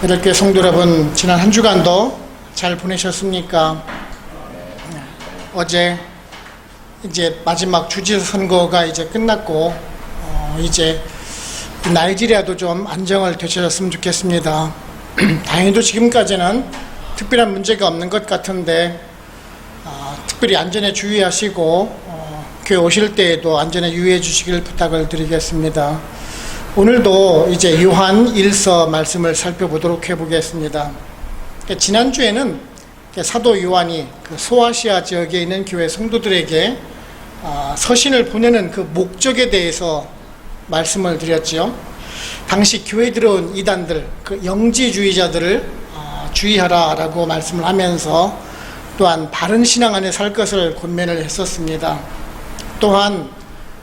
이렇게 성도 여러분, 지난 한 주간도 잘 보내셨습니까? 어제 이제 마지막 주지 선거가 이제 끝났고 이제 나이지리아도 좀 안정을 되찾았으면 좋겠습니다. 다행히도 지금까지는 특별한 문제가 없는 것 같은데 특별히 안전에 주의하시고 교회 오실 때에도 안전에 유의해 주시길 부탁을 드리겠습니다. 오늘도 이제 요한 1서 말씀을 살펴보도록 해보겠습니다. 지난주에는 사도 요한이 그 소아시아 지역에 있는 교회 성도들에게 서신을 보내는 그 목적에 대해서 말씀을 드렸죠. 당시 교회에 들어온 이단들, 그 영지주의자들을 주의하라라고 말씀을 하면서 또한 바른 신앙 안에 살 것을 권면을 했었습니다. 또한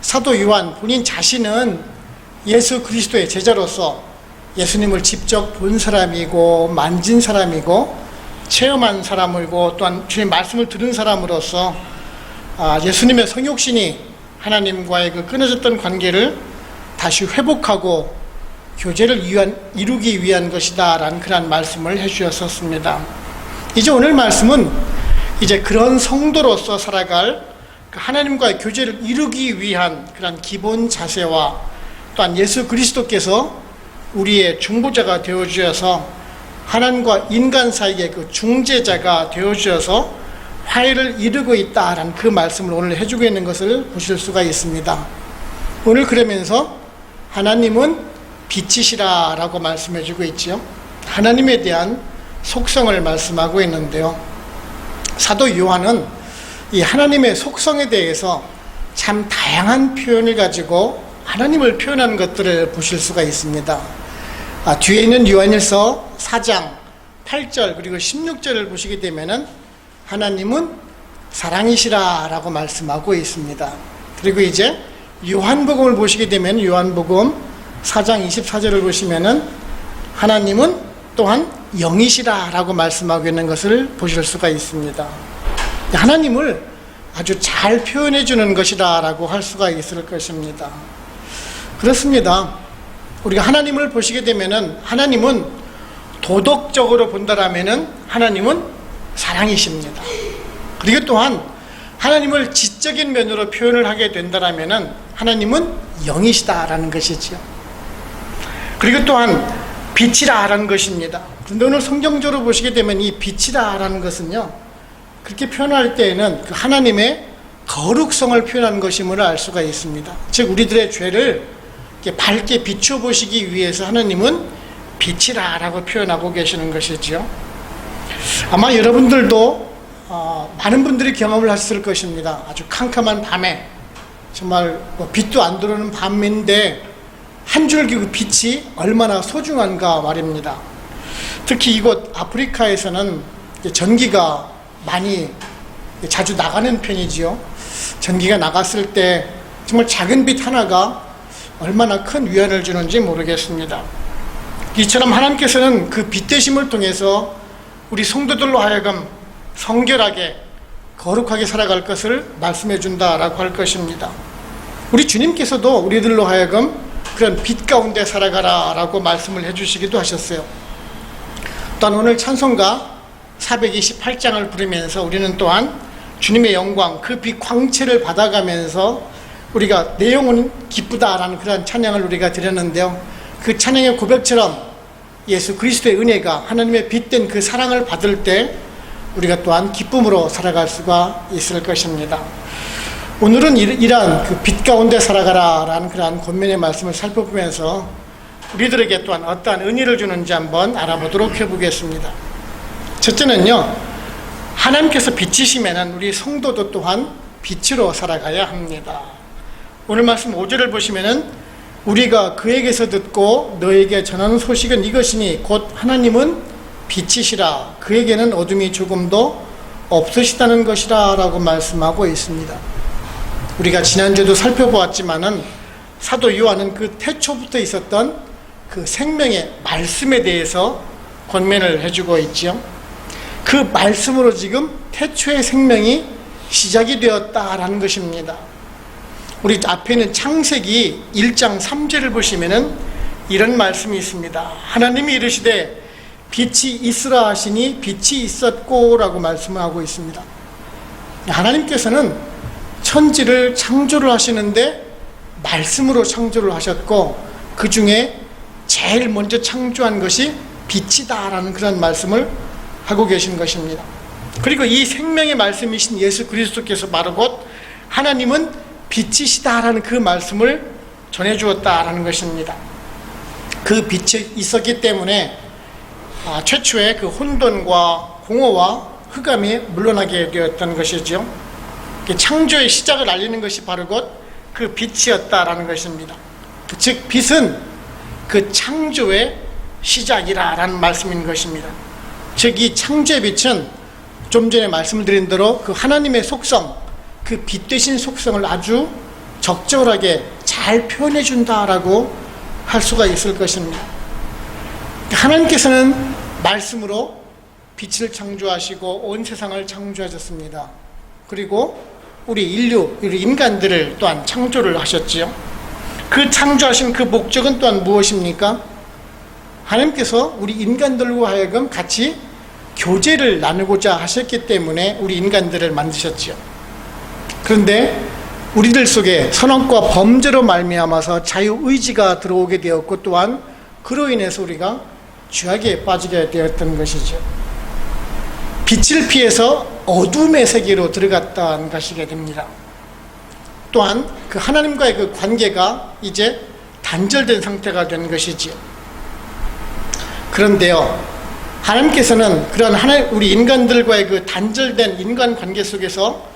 사도 요한 본인 자신은 예수 그리스도의 제자로서 예수님을 직접 본 사람이고 만진 사람이고 체험한 사람이고 또한 주님 말씀을 들은 사람으로서 예수님의 성육신이 하나님과의 그 끊어졌던 관계를 다시 회복하고 교제를 이루기 위한 것이다 라는 그런 말씀을 해주셨었습니다. 이제 오늘 말씀은 이제 그런 성도로서 살아갈 하나님과의 교제를 이루기 위한 그런 기본 자세와 또한 예수 그리스도께서 우리의 중보자가 되어주셔서 하나님과 인간 사이의 그 중재자가 되어주셔서 화해를 이루고 있다라는 그 말씀을 오늘 해주고 있는 것을 보실 수가 있습니다. 오늘 그러면서 하나님은 빛이시라 라고 말씀해주고 있죠. 하나님에 대한 속성을 말씀하고 있는데요. 사도 요한은 이 하나님의 속성에 대해서 참 다양한 표현을 가지고 하나님을 표현하는 것들을 보실 수가 있습니다. 뒤에 있는 요한일서 4장 8절 그리고 16절을 보시게 되면은 하나님은 사랑이시라 라고 말씀하고 있습니다. 그리고 이제 요한복음을 보시게 되면 요한복음 4장 24절을 보시면은 하나님은 또한 영이시라 라고 말씀하고 있는 것을 보실 수가 있습니다. 하나님을 아주 잘 표현해 주는 것이다 라고 할 수가 있을 것입니다. 그렇습니다. 우리가 하나님을 보시게 되면은 하나님은 도덕적으로 본다라면은 하나님은 사랑이십니다. 그리고 또한 하나님을 지적인 면으로 표현을 하게 된다라면은 하나님은 영이시다라는 것이지요. 그리고 또한 빛이라라는 것입니다. 그런데 오늘 성경적으로 보시게 되면 이 빛이라라는 것은요, 그렇게 표현할 때에는 그 하나님의 거룩성을 표현하는 것임을 알 수가 있습니다. 즉 우리들의 죄를 밝게 비춰보시기 위해서 하나님은 빛이라라고 표현하고 계시는 것이죠. 아마 여러분들도 많은 분들이 경험을 하셨을 것입니다. 아주 캄캄한 밤에 정말 빛도 안 들어오는 밤인데 한 줄기 그 빛이 얼마나 소중한가 말입니다. 특히 이곳 아프리카에서는 전기가 많이 자주 나가는 편이지요. 전기가 나갔을 때 정말 작은 빛 하나가 얼마나 큰 위안을 주는지 모르겠습니다. 이처럼 하나님께서는 그 빛 되심을 통해서 우리 성도들로 하여금 성결하게 거룩하게 살아갈 것을 말씀해 준다라고 할 것입니다. 우리 주님께서도 우리들로 하여금 그런 빛 가운데 살아가라 라고 말씀을 해주시기도 하셨어요. 또한 오늘 찬송가 428장을 부르면서 우리는 또한 주님의 영광 그 빛 광채를 받아가면서 우리가 내 영혼은 기쁘다라는 그런 찬양을 우리가 드렸는데요. 그 찬양의 고백처럼 예수 그리스도의 은혜가 하나님의 빛된 그 사랑을 받을 때 우리가 또한 기쁨으로 살아갈 수가 있을 것입니다. 오늘은 이러한 그 빛 가운데 살아가라라는 그런 권면의 말씀을 살펴보면서 우리들에게 또한 어떠한 은혜를 주는지 한번 알아보도록 해보겠습니다. 첫째는요, 하나님께서 빛이시면은 우리 성도도 또한 빛으로 살아가야 합니다. 오늘 말씀 5절을 보시면은 우리가 그에게서 듣고 너에게 전하는 소식은 이것이니 곧 하나님은 빛이시라 그에게는 어둠이 조금도 없으시다는 것이라 라고 말씀하고 있습니다. 우리가 지난주에도 살펴보았지만은 사도 요한은 그 태초부터 있었던 그 생명의 말씀에 대해서 권면을 해주고 있죠. 그 말씀으로 지금 태초의 생명이 시작이 되었다라는 것입니다. 우리 앞에 있는 창세기 1장 3절을 보시면은 이런 말씀이 있습니다. 하나님이 이르시되 빛이 있으라 하시니 빛이 있었고 라고 말씀을 하고 있습니다. 하나님께서는 천지를 창조를 하시는데 말씀으로 창조를 하셨고, 그 중에 제일 먼저 창조한 것이 빛이다 라는 그런 말씀을 하고 계신 것입니다. 그리고 이 생명의 말씀이신 예수 그리스도께서 바로 곧 하나님은 빛이시다 라는 그 말씀을 전해주었다 라는 것입니다. 그 빛이 있었기 때문에 최초의 그 혼돈과 공허와 흑암이 물러나게 되었던 것이죠. 창조의 시작을 알리는 것이 바로 곧 그 빛이었다라는 것입니다. 즉 빛은 그 창조의 시작이라는 말씀인 것입니다. 즉 이 창조의 빛은 좀 전에 말씀을 드린 대로 그 하나님의 속성, 그 빛 되신 속성을 아주 적절하게 잘 표현해 준다라고 할 수가 있을 것입니다. 하나님께서는 말씀으로 빛을 창조하시고 온 세상을 창조하셨습니다. 그리고 우리 인류, 우리 인간들을 또한 창조를 하셨지요. 그 창조하신 그 목적은 또한 무엇입니까? 하나님께서 우리 인간들과 하여금 같이 교제를 나누고자 하셨기 때문에 우리 인간들을 만드셨지요. 그런데 우리들 속에 선악과 범죄로 말미암아서 자유의지가 들어오게 되었고, 또한 그로 인해서 우리가 죄악에 빠지게 되었던 것이죠. 빛을 피해서 어둠의 세계로 들어갔다는 것이게 됩니다. 또한 그 하나님과의 그 관계가 이제 단절된 상태가 된 것이지요. 그런데요, 하나님께서는 그런 우리 인간들과의 그 단절된 인간 관계 속에서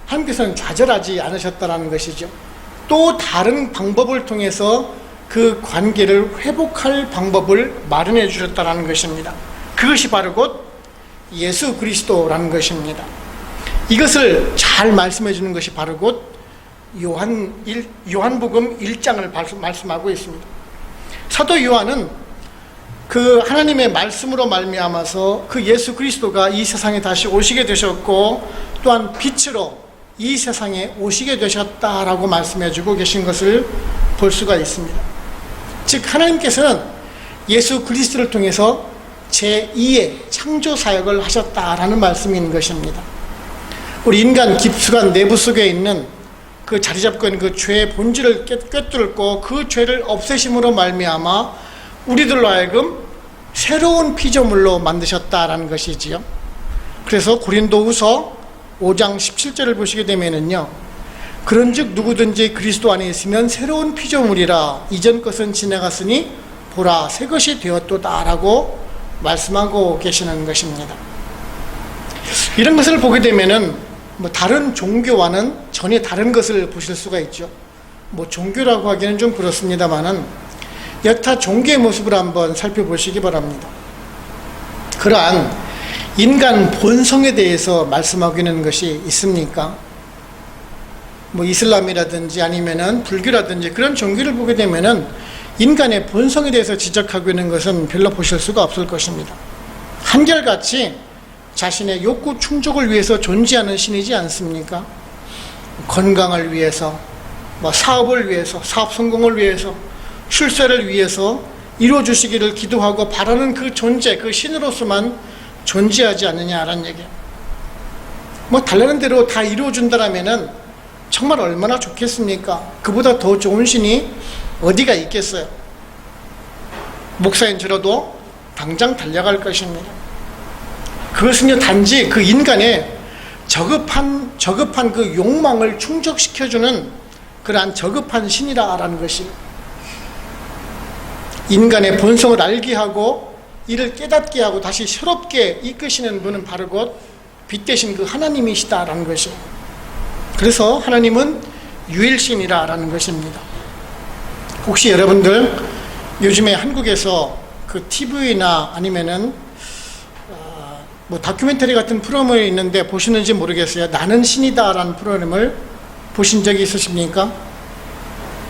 하나님께서는 좌절하지 않으셨다는 것이죠. 또 다른 방법을 통해서 그 관계를 회복할 방법을 마련해 주셨다는 것입니다. 그것이 바로 곧 예수 그리스도라는 것입니다. 이것을 잘 말씀해 주는 것이 바로 곧 요한복음 1장을 말씀하고 있습니다. 사도 요한은 그 하나님의 말씀으로 말미암아서 그 예수 그리스도가 이 세상에 다시 오시게 되셨고, 또한 빛으로 이 세상에 오시게 되셨다라고 말씀해 주고 계신 것을 볼 수가 있습니다. 즉 하나님께서는 예수 그리스도를 통해서 제2의 창조 사역을 하셨다라는 말씀인 것입니다. 우리 인간 깊숙한 내부 속에 있는 그 자리 잡고 있는 그 죄의 본질을 꿰뚫고 그 죄를 없애심으로 말미암아 우리들로 하여금 새로운 피조물로 만드셨다라는 것이지요. 그래서 고린도후서 5장 17절을 보시게 되면은요, 그런즉 누구든지 그리스도 안에 있으면 새로운 피조물이라, 이전 것은 지나갔으니 보라 새 것이 되었도다라고 말씀하고 계시는 것입니다. 이런 것을 보게 되면은 다른 종교와는 전혀 다른 것을 보실 수가 있죠. 종교라고 하기는 좀 그렇습니다만은 여타 종교의 모습을 한번 살펴보시기 바랍니다. 그러한 인간 본성에 대해서 말씀하고 있는 것이 있습니까? 이슬람이라든지 아니면은 불교라든지 그런 종교를 보게 되면은 인간의 본성에 대해서 지적하고 있는 것은 별로 보실 수가 없을 것입니다. 한결같이 자신의 욕구 충족을 위해서 존재하는 신이지 않습니까? 건강을 위해서, 사업을 위해서, 사업 성공을 위해서, 출세를 위해서 이루어주시기를 기도하고 바라는 그 존재, 그 신으로서만 존재하지 않느냐라는 얘기예요. 달라는 대로 다 이루어준다라면은 정말 얼마나 좋겠습니까? 그보다 더 좋은 신이 어디가 있겠어요? 목사인 저라도 당장 달려갈 것입니다. 그것은요, 단지 그 인간의 저급한 그 욕망을 충족시켜주는 그러한 저급한 신이라는 것이, 인간의 본성을 알게 하고 이를 깨닫게 하고 다시 새롭게 이끄시는 분은 바로 곧 빛 되신 그 하나님이시다라는 것이. 그래서 하나님은 유일신이라는 것입니다. 혹시 여러분들 요즘에 한국에서 그 TV나 아니면은 다큐멘터리 같은 프로그램이 있는데 보시는지 모르겠어요. 나는 신이다라는 프로그램을 보신 적이 있으십니까?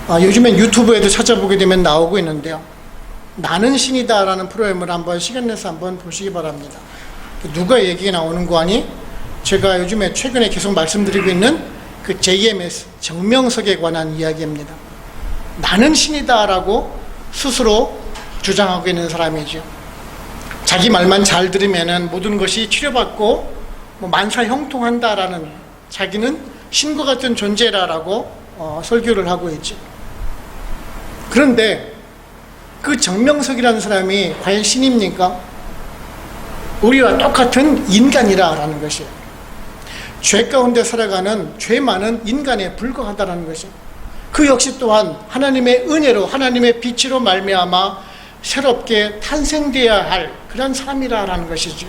요즘엔 유튜브에도 찾아보게 되면 나오고 있는데요. 나는 신이다라는 프로그램을 한번 시간 내서 한번 보시기 바랍니다. 누가 얘기가 나오는 거 아니? 제가 요즘에 최근에 계속 말씀드리고 있는 그 JMS 정명석에 관한 이야기입니다. 나는 신이다라고 스스로 주장하고 있는 사람이죠. 자기 말만 잘 들으면은 모든 것이 치료받고 뭐 만사 형통한다라는, 자기는 신과 같은 존재라라고 설교를 하고 있죠. 그런데 그 정명석이라는 사람이 과연 신입니까? 우리와 똑같은 인간이라는 것이에요. 죄 가운데 살아가는 죄 많은 인간에 불과하다는 것이에요. 그 역시 또한 하나님의 은혜로, 하나님의 빛으로 말미암아 새롭게 탄생되어야 할 그런 사람이라는 것이죠.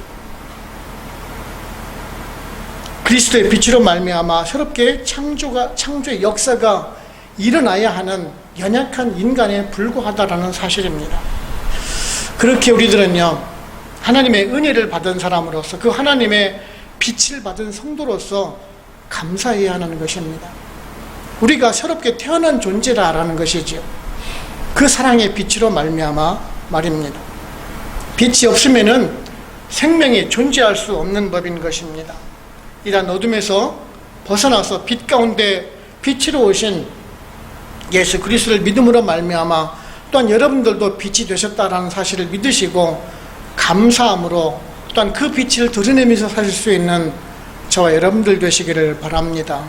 그리스도의 빛으로 말미암아 새롭게 창조의 역사가 일어나야 하는 연약한 인간에 불과하다라는 사실입니다. 그렇게 우리들은요, 하나님의 은혜를 받은 사람으로서, 그 하나님의 빛을 받은 성도로서 감사해야 하는 것입니다. 우리가 새롭게 태어난 존재라는 것이지요. 그 사랑의 빛으로 말미암아 말입니다. 빛이 없으면은 생명이 존재할 수 없는 법인 것입니다. 이러한 어둠에서 벗어나서 빛 가운데 빛으로 오신 예수 그리스도를 믿음으로 말미암아 또한 여러분들도 빛이 되셨다라는 사실을 믿으시고 감사함으로 또한 그 빛을 드러내면서 사실 수 있는 저와 여러분들 되시기를 바랍니다.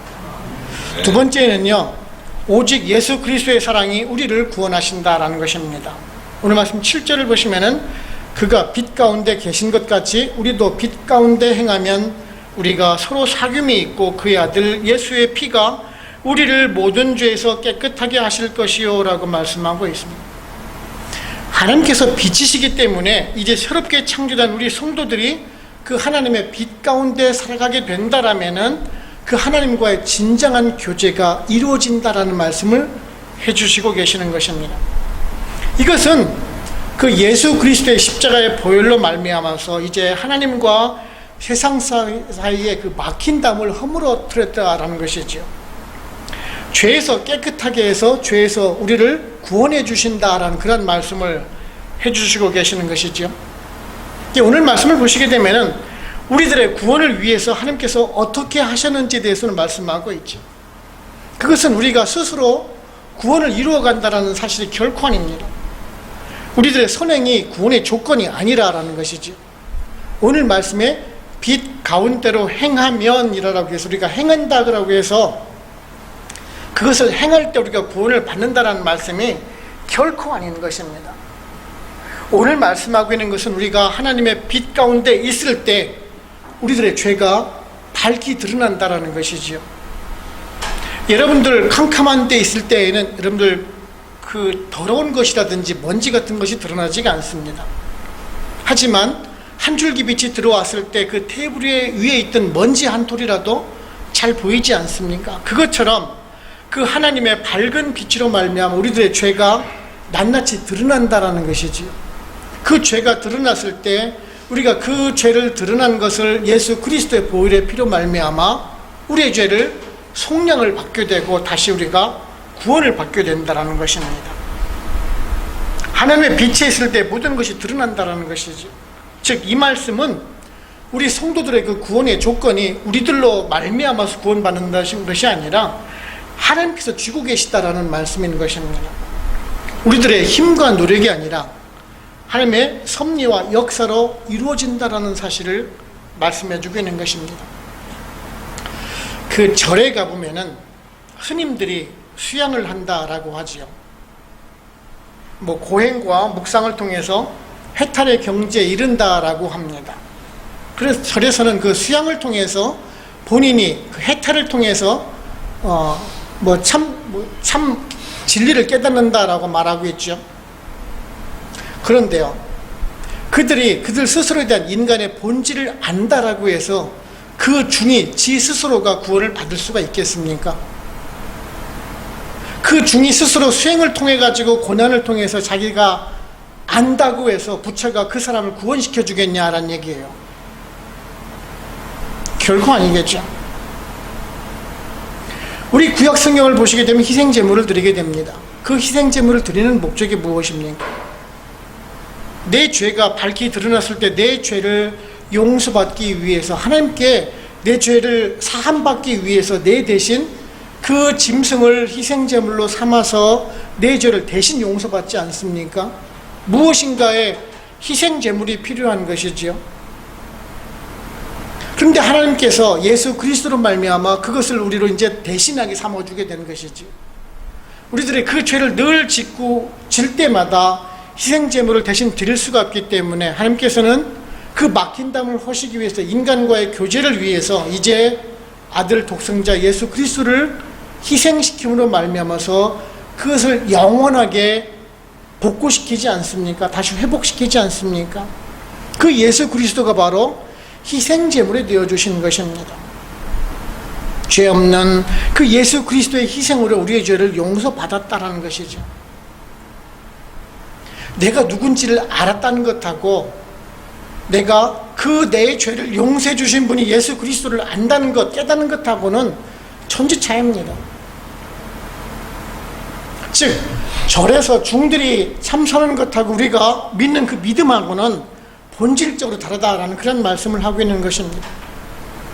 두 번째는요, 오직 예수 그리스도의 사랑이 우리를 구원하신다라는 것입니다. 오늘 말씀 7절을 보시면은 그가 빛 가운데 계신 것 같이 우리도 빛 가운데 행하면 우리가 서로 사귐이 있고 그의 아들 예수의 피가 우리를 모든 죄에서 깨끗하게 하실 것이요 라고 말씀하고 있습니다. 하나님께서 빛이시기 때문에 이제 새롭게 창조된 우리 성도들이 그 하나님의 빛 가운데 살아가게 된다라면은 그 하나님과의 진정한 교제가 이루어진다라는 말씀을 해주시고 계시는 것입니다. 이것은 그 예수 그리스도의 십자가의 보혈로 말미암아서 이제 하나님과 세상 사이에 그 막힌 담을 허물어뜨렸다라는 것이죠. 죄에서 깨끗하게 해서 죄에서 우리를 구원해 주신다라는 그런 말씀을 해주시고 계시는 것이죠. 오늘 말씀을 보시게 되면은 우리들의 구원을 위해서 하나님께서 어떻게 하셨는지에 대해서는 말씀하고 있죠. 그것은 우리가 스스로 구원을 이루어간다는 사실이 결코 아닙니다. 우리들의 선행이 구원의 조건이 아니라는 것이죠. 오늘 말씀에 빛 가운데로 행하면 이라고 해서 우리가 행한다고 해서 그것을 행할 때 우리가 구원을 받는다는 말씀이 결코 아닌 것입니다. 오늘 말씀하고 있는 것은 우리가 하나님의 빛 가운데 있을 때 우리들의 죄가 밝히 드러난다는 것이지요. 여러분들 캄캄한 데 있을 때에는 여러분들 그 더러운 것이라든지 먼지 같은 것이 드러나지가 않습니다. 하지만 한 줄기 빛이 들어왔을 때 그 테이블 위에 있던 먼지 한 톨이라도 잘 보이지 않습니까? 그것처럼 그 하나님의 밝은 빛으로 말미암아 우리들의 죄가 낱낱이 드러난다라는 것이지요. 그 죄가 드러났을 때 우리가 그 죄를 드러난 것을 예수 그리스도의 보혈의 피로 말미암아 우리의 죄를 속량을 받게 되고 다시 우리가 구원을 받게 된다는 것입니다. 하나님의 빛에 있을 때 모든 것이 드러난다는 것이죠. 즉 이 말씀은 우리 성도들의 그 구원의 조건이 우리들로 말미암아서 구원받는 것이 아니라 하나님께서 주고 계시다라는 말씀인 것입니다. 우리들의 힘과 노력이 아니라 하나님의 섭리와 역사로 이루어진다라는 사실을 말씀해 주고 있는 것입니다. 그 절에 가보면은 스님들이 수양을 한다라고 하지요. 뭐 고행과 묵상을 통해서 해탈의 경지에 이른다라고 합니다. 그래서 절에서는 그 수양을 통해서 본인이 그 해탈을 통해서 참 진리를 깨닫는다라고 말하고 있죠. 그런데요, 그들 스스로에 대한 인간의 본질을 안다라고 해서 그 중이 지 스스로가 구원을 받을 수가 있겠습니까? 그 중이 스스로 수행을 통해 가지고 고난을 통해서 자기가 안다고 해서 부처가 그 사람을 구원시켜 주겠냐라는 얘기예요. 결코 아니겠죠. 우리 구약 성경을 보시게 되면 희생제물을 드리게 됩니다. 그 희생제물을 드리는 목적이 무엇입니까? 내 죄가 밝히 드러났을 때 내 죄를 용서받기 위해서, 하나님께 내 죄를 사함받기 위해서 내 대신 그 짐승을 희생제물로 삼아서 내 죄를 대신 용서받지 않습니까? 무엇인가에 희생 제물이 필요한 것이지요. 그런데 하나님께서 예수 그리스도로 말미암아 그것을 우리로 이제 대신하게 삼아주게 되는 것이지요. 우리들의 그 죄를 늘 질 때마다 희생 제물을 대신 드릴 수가 없기 때문에 하나님께서는 그 막힌 담을 허시기 위해서 인간과의 교제를 위해서 이제 아들 독생자 예수 그리스도를 희생시킴으로 말미암아서 그것을 영원하게 복구시키지 않습니까? 다시 회복시키지 않습니까? 그 예수 그리스도가 바로 희생 제물이 되어 주신 것입니다. 죄 없는 그 예수 그리스도의 희생으로 우리의 죄를 용서받았다라는 것이죠. 내가 누군지를 알았다는 것하고 내가 그 내 죄를 용서해 주신 분이 예수 그리스도를 안다는 것, 깨닫는 것하고는 천지 차이입니다. 즉 절에서 중들이 참선하는 것하고 우리가 믿는 그 믿음하고는 본질적으로 다르다라는 그런 말씀을 하고 있는 것입니다.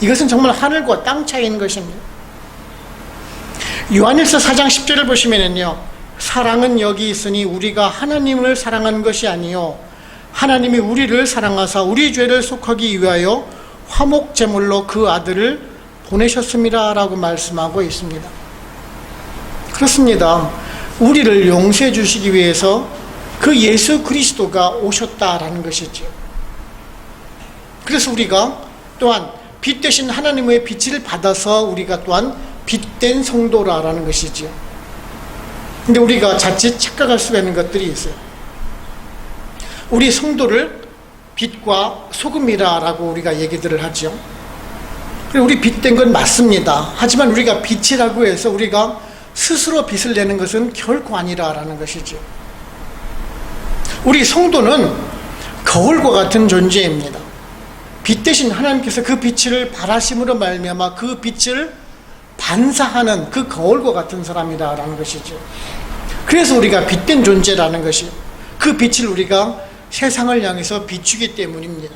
이것은 정말 하늘과 땅 차이인 것입니다. 요한일서 4장 10절을 보시면은요, 사랑은 여기 있으니 우리가 하나님을 사랑한 것이 아니요 하나님이 우리를 사랑하사 우리 죄를 속하기 위하여 화목제물로 그 아들을 보내셨습니다 라고 말씀하고 있습니다. 그렇습니다. 우리를 용서해 주시기 위해서 그 예수 그리스도가 오셨다라는 것이죠. 그래서 우리가 또한 빛 대신 하나님의 빛을 받아서 우리가 또한 빛된 성도라는 것이죠. 근데 우리가 자칫 착각할 수가 있는 것들이 있어요. 우리 성도를 빛과 소금이라고 우리가 얘기들을 하죠. 그리고 우리 빛된 건 맞습니다. 하지만 우리가 빛이라고 해서 우리가 스스로 빛을 내는 것은 결코 아니라는 것이죠. 우리 성도는 거울과 같은 존재입니다. 빛 대신 하나님께서 그 빛을 발하심으로 말미암아 그 빛을 반사하는 그 거울과 같은 사람이라는 것이죠. 그래서 우리가 빛된 존재라는 것이, 그 빛을 우리가 세상을 향해서 비추기 때문입니다.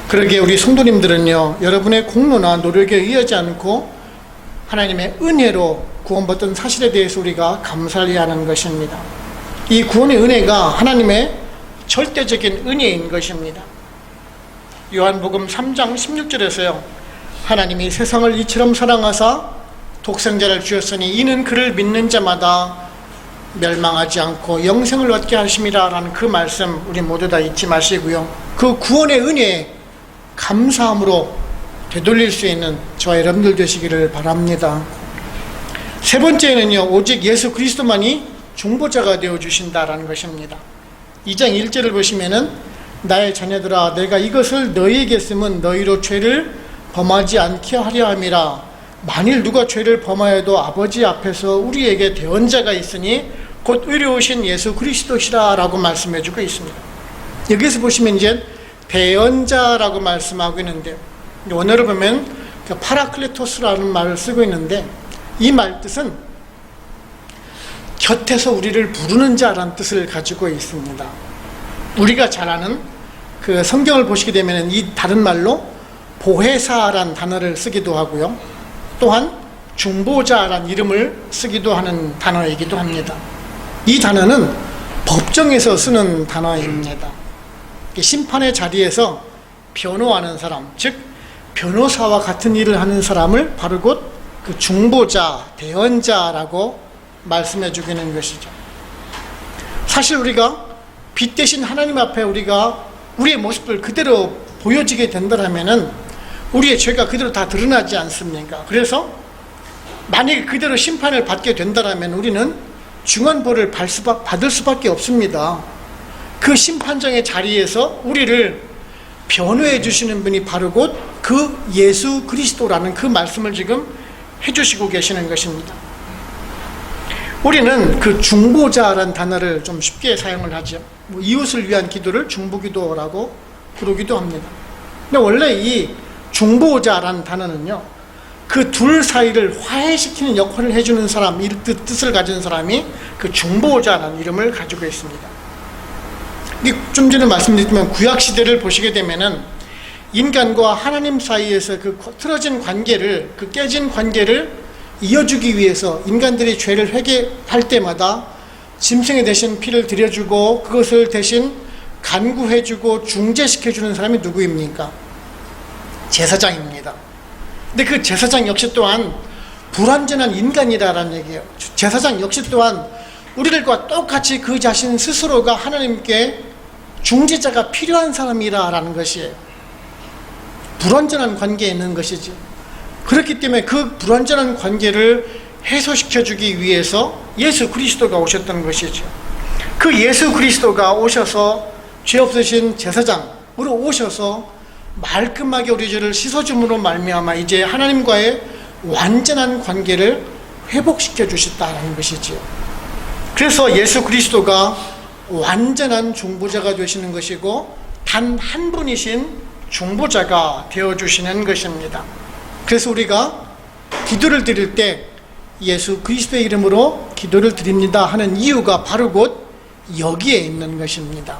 그러기에 우리 성도님들은요, 여러분의 공로나 노력에 의하지 않고 하나님의 은혜로 구원받은 사실에 대해서 우리가 감사를 해야 하는 것입니다. 이 구원의 은혜가 하나님의 절대적인 은혜인 것입니다. 요한복음 3장 16절에서요, 하나님이 세상을 이처럼 사랑하사 독생자를 주셨으니 이는 그를 믿는 자마다 멸망하지 않고 영생을 얻게 하심이라 라는 그 말씀 우리 모두 다 잊지 마시고요, 그 구원의 은혜에 감사함으로 되돌릴 수 있는 저와 여러분들 되시기를 바랍니다. 세 번째는요, 오직 예수 그리스도만이 중보자가 되어주신다라는 것입니다. 2장 1절을 보시면은 나의 자녀들아 내가 이것을 너희에게 쓰면 너희로 죄를 범하지 않게 하려 함이라. 만일 누가 죄를 범하여도 아버지 앞에서 우리에게 대언자가 있으니 곧 의로우신 예수 그리스도시라 라고 말씀해 주고 있습니다. 여기서 보시면 이제 대언자라고 말씀하고 있는데, 원어로 보면 그 파라클레토스라는 말을 쓰고 있는데, 이 말 뜻은 곁에서 우리를 부르는 자라는 뜻을 가지고 있습니다. 우리가 잘 아는 그 성경을 보시게 되면 이 다른 말로 보혜사란 단어를 쓰기도 하고요, 또한 중보자란 이름을 쓰기도 하는 단어이기도 합니다. 이 단어는 법정에서 쓰는 단어입니다. 심판의 자리에서 변호하는 사람, 즉 변호사와 같은 일을 하는 사람을 바로 곧 그 중보자, 대언자라고 말씀해 주기는 것이죠. 사실 우리가 빛 대신 하나님 앞에 우리가 우리의 모습을 그대로 보여지게 된다면은 우리의 죄가 그대로 다 드러나지 않습니까? 그래서 만약에 그대로 심판을 받게 된다면 우리는 중언벌을 받을 수밖에 없습니다. 그 심판정의 자리에서 우리를 변호해 주시는 분이 바로 곧 그 예수 그리스도라는 그 말씀을 지금 해주시고 계시는 것입니다. 우리는 그 중보자라는 단어를 좀 쉽게 사용을 하죠. 이웃을 위한 기도를 중보기도라고 부르기도 합니다. 근데 원래 이 중보자라는 단어는요, 그 둘 사이를 화해시키는 역할을 해주는 사람, 이 뜻을 가진 사람이 그 중보자라는 이름을 가지고 있습니다. 좀 전에 말씀드렸지만 구약시대를 보시게 되면은 인간과 하나님 사이에서 그 틀어진 관계를, 그 깨진 관계를 이어주기 위해서 인간들이 죄를 회개할 때마다 짐승의 대신 피를 들여주고 그것을 대신 간구해주고 중재시켜주는 사람이 누구입니까? 제사장입니다. 근데 그 제사장 역시 또한 불완전한 인간이라는 얘기예요. 제사장 역시 또한 우리들과 똑같이 그 자신 스스로가 하나님께 중재자가 필요한 사람이라는 것이에요. 불완전한 관계에 있는 것이지. 그렇기 때문에 그 불완전한 관계를 해소시켜주기 위해서 예수 그리스도가 오셨던 것이죠. 그 예수 그리스도가 오셔서 죄 없으신 제사장으로 오셔서 말끔하게 우리 죄를 씻어줌으로 말미암아 이제 하나님과의 완전한 관계를 회복시켜 주셨다는 것이지요. 그래서 예수 그리스도가 완전한 중보자가 되시는 것이고 단 한 분이신 중보자가 되어주시는 것입니다. 그래서 우리가 기도를 드릴 때 예수 그리스도의 이름으로 기도를 드립니다 하는 이유가 바로 곧 여기에 있는 것입니다.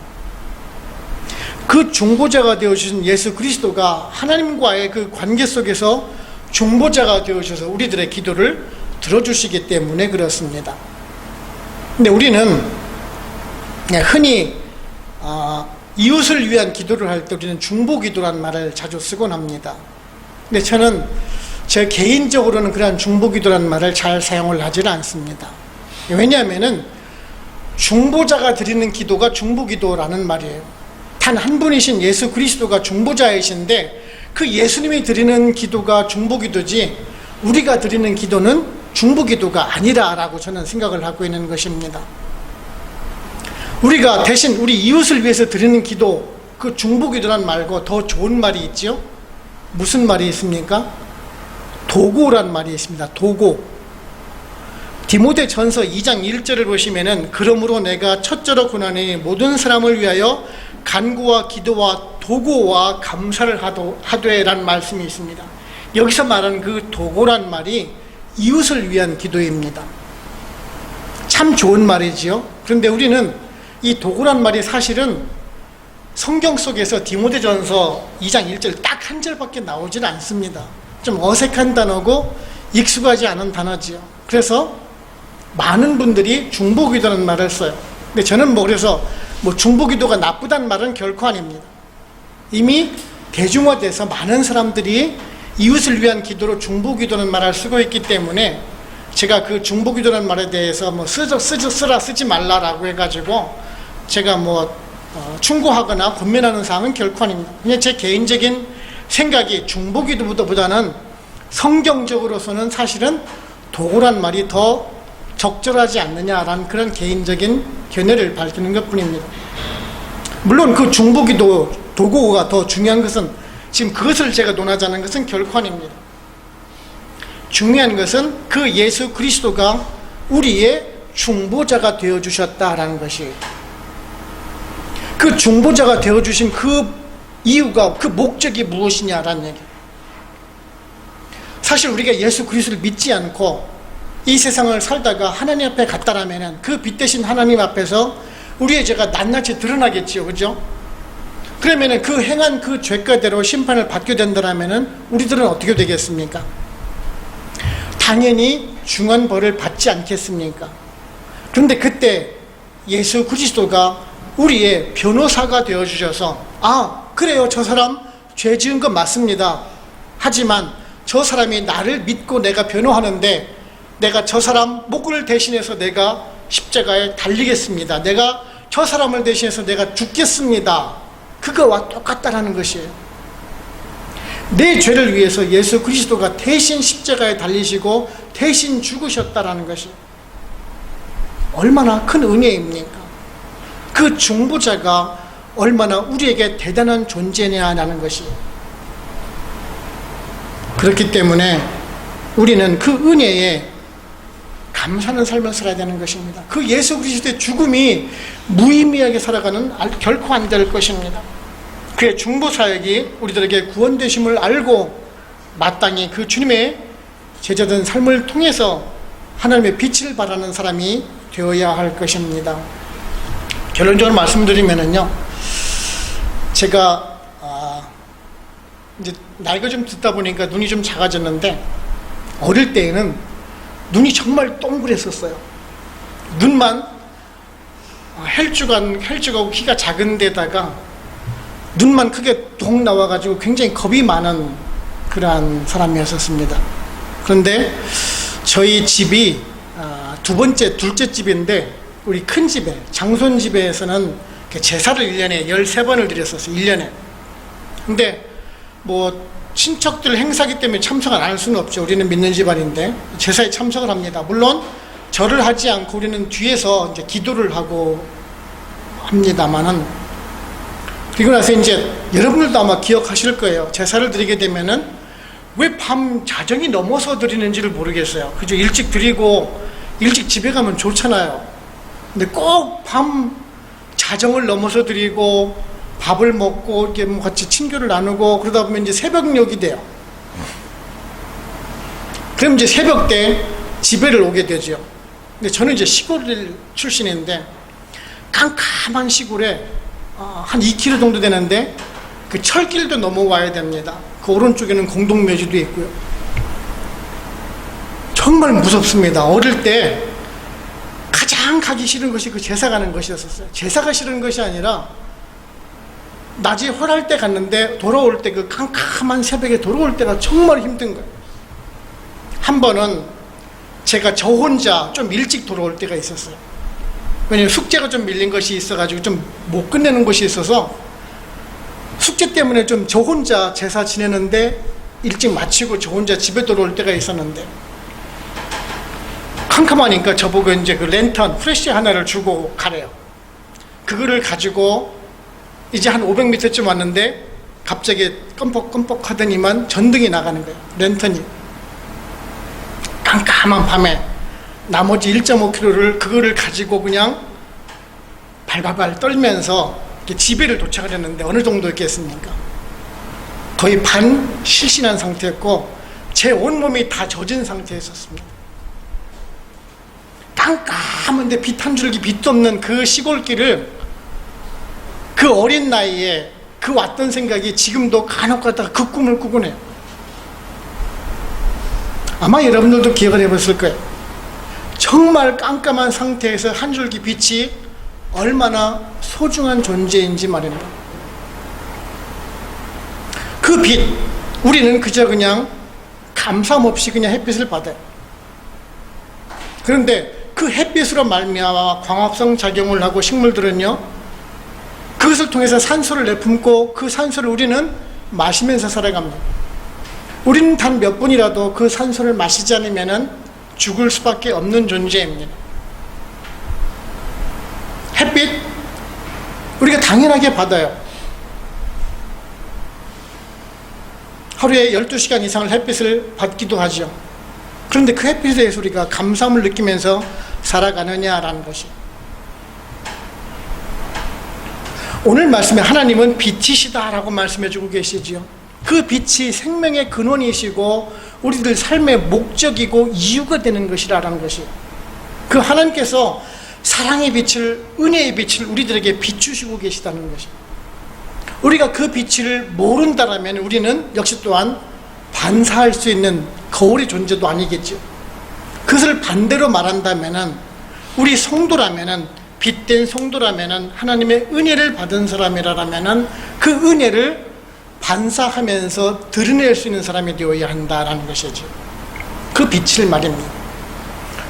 그 중보자가 되어주신 예수 그리스도가 하나님과의 그 관계 속에서 중보자가 되어주셔서 우리들의 기도를 들어주시기 때문에 그렇습니다. 근데 우리는 흔히 이웃을 위한 기도를 할 때 우리는 중보기도라는 말을 자주 쓰곤 합니다. 근데 저는 제 개인적으로는 그러한 중보기도라는 말을 잘 사용을 하지는 않습니다. 왜냐하면 중보자가 드리는 기도가 중보기도라는 말이에요. 단 한 분이신 예수 그리스도가 중보자이신데 그 예수님이 드리는 기도가 중보기도지 우리가 드리는 기도는 중보기도가 아니라라고 저는 생각을 하고 있는 것입니다. 우리가 대신 우리 이웃을 위해서 드리는 기도, 그 중보기도란 말고 더 좋은 말이 있죠. 무슨 말이 있습니까? 도고란 말이 있습니다. 도고. 디모데전서 2장 1절을 보시면은 그러므로 내가 첫째로 권하니 모든 사람을 위하여 간구와 기도와 도고와 감사를 하되라는 말씀이 있습니다. 여기서 말하는 그 도고란 말이 이웃을 위한 기도입니다. 참 좋은 말이지요. 그런데 우리는 이 도고란 말이 사실은 성경 속에서 디모데전서 2장 1절 딱 한 절밖에 나오질 않습니다. 좀 어색한 단어고 익숙하지 않은 단어지요. 그래서 많은 분들이 중보기도라는 말을 써요. 근데 저는 그래서 중보기도가 나쁘다는 말은 결코 아닙니다. 이미 대중화돼서 많은 사람들이 이웃을 위한 기도로 중보기도라는 말을 쓰고 있기 때문에 제가 그 중보기도라는 말에 대해서 쓰지 말라라고 해가지고 제가 충고하거나 권면하는 사항은 결코 아닙니다. 그냥 제 개인적인 생각이 중보기도보다는 성경적으로서는 사실은 도구란 말이 더 적절하지 않느냐라는 그런 개인적인 견해를 밝히는 것 뿐입니다. 물론 그 중보기도 도구가 더 중요한 것은 지금 그것을 제가 논하자는 것은 결코 아닙니다. 중요한 것은 그 예수 그리스도가 우리의 중보자가 되어주셨다라는 것이에요. 그 중보자가 되어주신 그 이유가, 그 목적이 무엇이냐라는 얘기예요. 사실 우리가 예수 그리스도를 믿지 않고 이 세상을 살다가 하나님 앞에 갔다라면 그 빛 대신 하나님 앞에서 우리의 죄가 낱낱이 드러나겠지요. 그죠? 그러면 그 행한 그 죄가대로 심판을 받게 된다면 우리들은 어떻게 되겠습니까? 당연히 중한 벌을 받지 않겠습니까? 그런데 그때 예수 그리스도가 우리의 변호사가 되어주셔서 그래요, 저 사람 죄 지은 거 맞습니다. 하지만 저 사람이 나를 믿고 내가 변호하는데 내가 저 사람 목을 대신해서 내가 십자가에 달리겠습니다. 내가 저 사람을 대신해서 내가 죽겠습니다. 그거와 똑같다라는 것이에요. 내 죄를 위해서 예수 그리스도가 대신 십자가에 달리시고 대신 죽으셨다라는 것이 얼마나 큰 은혜입니까? 그 중보자가 얼마나 우리에게 대단한 존재냐라는 것이. 그렇기 때문에 우리는 그 은혜에 감사하는 삶을 살아야 되는 것입니다. 그 예수 그리스도의 죽음이 무의미하게 살아가는 결코 안 될 것입니다. 그의 중보사역이 우리들에게 구원되심을 알고 마땅히 그 주님의 제자된 삶을 통해서 하나님의 빛을 발하는 사람이 되어야 할 것입니다. 결론적으로 말씀드리면은요, 제가 이제 나이가 좀 듣다 보니까 눈이 좀 작아졌는데 어릴 때에는 눈이 정말 동그랬었어요. 눈만 혈주하고 키가 작은 데다가 눈만 크게 동 나와가지고 굉장히 겁이 많은 그러한 사람이었습니다. 그런데 저희 집이 둘째 집인데 우리 큰 집에 장손 집에서는 제사를 1년에 13번을 드렸었어요. 1년에. 근데 뭐 친척들 행사기 때문에 참석을 안 할 수는 없죠. 우리는 믿는 집안인데 제사에 참석을 합니다. 물론 절을 하지 않고 우리는 뒤에서 이제 기도를 하고 합니다만은, 그리고 나서 이제 여러분들도 아마 기억하실 거예요. 제사를 드리게 되면은 왜 밤 자정이 넘어서 드리는지를 모르겠어요. 그죠? 일찍 드리고 일찍 집에 가면 좋잖아요. 근데 꼭 밤 자정을 넘어서 드리고 밥을 먹고 이렇게 뭐 같이 친교를 나누고 그러다 보면 이제 새벽녘이 돼요. 그럼 이제 새벽 때 집에를 오게 되죠. 근데 저는 이제 시골 출신인데 깜깜한 시골에 한 2km 정도 되는데 그 철길도 넘어와야 됩니다. 그 오른쪽에는 공동묘지도 있고요. 정말 무섭습니다. 어릴 때 가장 가기 싫은 것이 그 제사 가는 것이었어요. 제사가 싫은 것이 아니라 낮에 활할 때 갔는데 돌아올 때 그 깜깜한 새벽에 돌아올 때가 정말 힘든 거예요. 한 번은 제가 저 혼자 좀 일찍 돌아올 때가 있었어요. 왜냐면 숙제가 좀 밀린 것이 있어가지고 좀 못 끝내는 것이 있어서 숙제 때문에 좀 저 혼자 제사 지내는데 일찍 마치고 저 혼자 집에 돌아올 때가 있었는데, 캄캄하니까 저보고 이제 그 랜턴 프레쉬 하나를 주고 가래요. 그거를 가지고 이제 한 500m쯤 왔는데 갑자기 껌뻑껌뻑 하더니만 전등이 나가는 거예요. 랜턴이. 깜깜한 밤에 나머지 1.5km를 그거를 가지고 그냥 발발발 떨면서 집에를 도착을 했는데 어느 정도였겠습니까? 거의 반 실신한 상태였고 제 온몸이 다 젖은 상태였었습니다. 깜깜한데 빛 한 줄기 빛도 없는 그 시골길을 그 어린 나이에 그 왔던 생각이 지금도 간혹 가다가 그 꿈을 꾸곤 해요. 아마 여러분들도 기억을 해봤을 거예요. 정말 깜깜한 상태에서 한 줄기 빛이 얼마나 소중한 존재인지 말입니다. 그 빛, 우리는 그저 그냥 감삼 없이 그냥 햇빛을 받아요. 그런데 그 햇빛으로 말미암아 광합성 작용을 하고 식물들은요, 그것을 통해서 산소를 내뿜고 그 산소를 우리는 마시면서 살아갑니다. 우리는 단 몇 분이라도 그 산소를 마시지 않으면 죽을 수밖에 없는 존재입니다. 햇빛, 우리가 당연하게 받아요. 하루에 12시간 이상을 햇빛을 받기도 하죠. 그런데 그 햇빛에 대해서 우리가 감사함을 느끼면서 살아가느냐라는 것이, 오늘 말씀에 하나님은 빛이시다라고 말씀해주고 계시지요. 그 빛이 생명의 근원이시고 우리들 삶의 목적이고 이유가 되는 것이라는 것이, 그 하나님께서 사랑의 빛을, 은혜의 빛을 우리들에게 비추시고 계시다는 것이, 우리가 그 빛을 모른다라면 우리는 역시 또한 반사할 수 있는 거울의 존재도 아니겠죠. 그것을 반대로 말한다면은 우리 성도라면은, 빛된 성도라면은, 하나님의 은혜를 받은 사람이라면은 그 은혜를 반사하면서 드러낼 수 있는 사람이 되어야 한다라는 것이죠. 그 빛을 말입니다.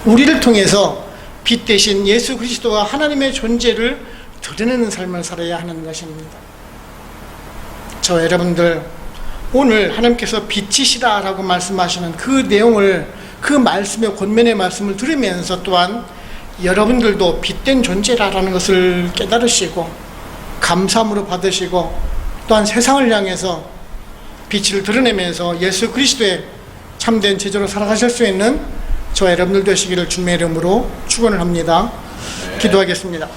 우리를 통해서 빛 대신 예수 그리스도와 하나님의 존재를 드러내는 삶을 살아야 하는 것입니다. 저 여러분들, 오늘 하나님께서 빛이시다라고 말씀하시는 그 내용을, 그 말씀의 권면의 말씀을 들으면서 또한 여러분들도 빛된 존재라는 것을 깨달으시고 감사함으로 받으시고, 또한 세상을 향해서 빛을 드러내면서 예수 그리스도의 참된 제자로 살아가실 수 있는 저 여러분들 되시기를 주님의 이름으로 축원을 합니다. 네. 기도하겠습니다.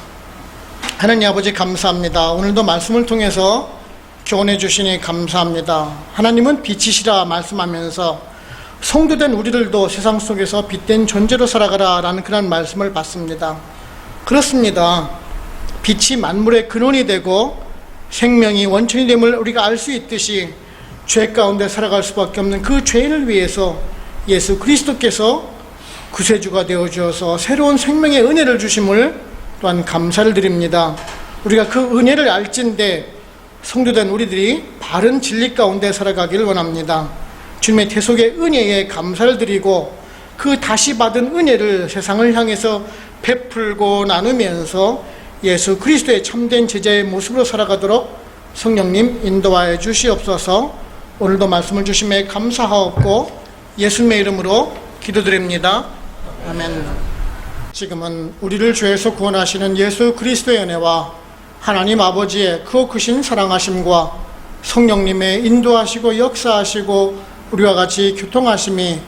하나님 아버지, 감사합니다. 오늘도 말씀을 통해서 교훈해 주시니 감사합니다. 하나님은 빛이시라 말씀하면서 성도된 우리들도 세상 속에서 빛된 존재로 살아가라 라는 그런 말씀을 받습니다. 그렇습니다. 빛이 만물의 근원이 되고 생명이 원천이 됨을 우리가 알 수 있듯이 죄 가운데 살아갈 수밖에 없는 그 죄인을 위해서 예수 그리스도께서 구세주가 되어 주어서 새로운 생명의 은혜를 주심을 또한 감사를 드립니다. 우리가 그 은혜를 알진대 성도된 우리들이 바른 진리 가운데 살아가기를 원합니다. 주님의 대속의 은혜에 감사를 드리고 그 다시 받은 은혜를 세상을 향해서 베풀고 나누면서 예수 그리스도의 참된 제자의 모습으로 살아가도록 성령님 인도하여 주시옵소서. 오늘도 말씀을 주심에 감사하옵고 예수님의 이름으로 기도드립니다. 아멘. 지금은 우리를 죄에서 구원하시는 예수 그리스도의 은혜와 하나님 아버지의 그 크신 사랑하심과 성령님의 인도하시고 역사하시고 우리와 같이 교통하심이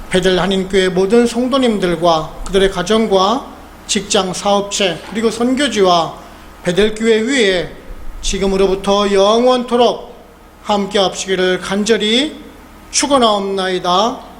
베델 한인교회 모든 성도님들과 그들의 가정과 직장, 사업체 그리고 선교지와 베델교회 위에 지금으로부터 영원토록 함께 합시기를 간절히 축원하옵나이다.